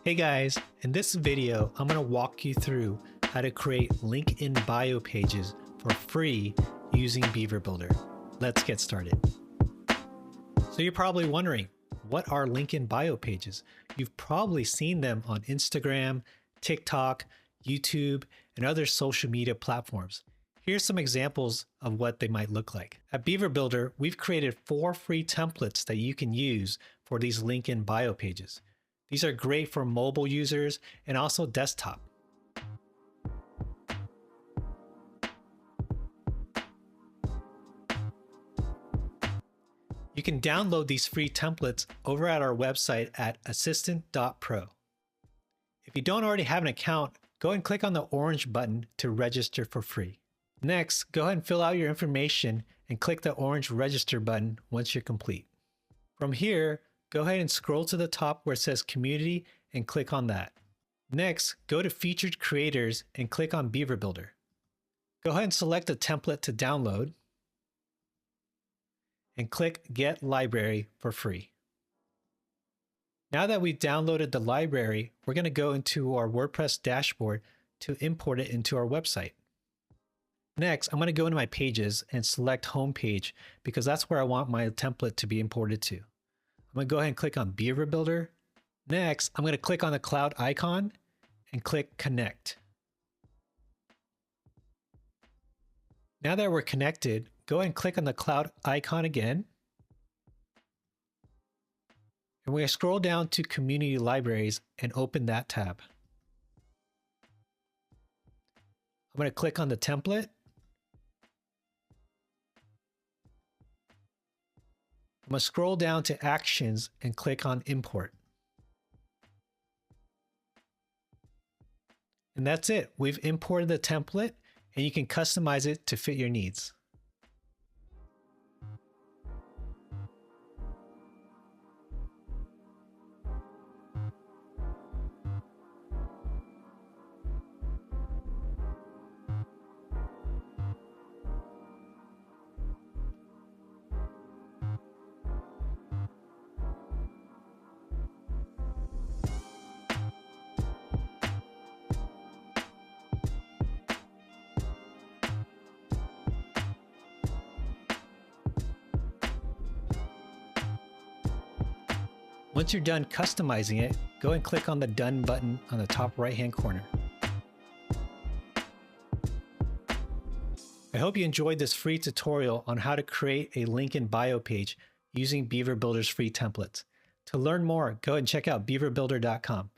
Hey guys, in this video, I'm going to walk you through how to create link in bio pages for free using Beaver Builder. Let's get started. So you're probably wondering, what are link in bio pages? You've probably seen them on Instagram, TikTok, YouTube, and other social media platforms. Here's some examples of what they might look like. At Beaver Builder, we've created 4 free templates that you can use for these link in bio pages. These are great for mobile users and also desktop. You can download these free templates over at our website at assistant.pro. If you don't already have an account, go and click on the orange button to register for free. Next, go ahead and fill out your information and click the orange register button once you're complete. From here, go ahead and scroll to the top where it says community and click on that. Next, go to featured creators and click on Beaver Builder. Go ahead and select a template to download and click Get Library for free. Now that we've downloaded the library, we're going to go into our WordPress dashboard to import it into our website. Next, I'm going to go into my pages and select home page because that's where I want my template to be imported to. I'm going to go ahead and click on Beaver Builder. Next, I'm going to click on the cloud icon and click Connect. Now that we're connected, go ahead and click on the cloud icon again. And we're going to scroll down to Community Libraries and open that tab. I'm going to click on the template. I'm going to scroll down to Actions and click on Import. And that's it. We've imported the template and you can customize it to fit your needs. Once you're done customizing it, go and click on the Done button on the top right-hand corner. I hope you enjoyed this free tutorial on how to create a link in bio page using Beaver Builder's free templates. To learn more, go and check out beaverbuilder.com.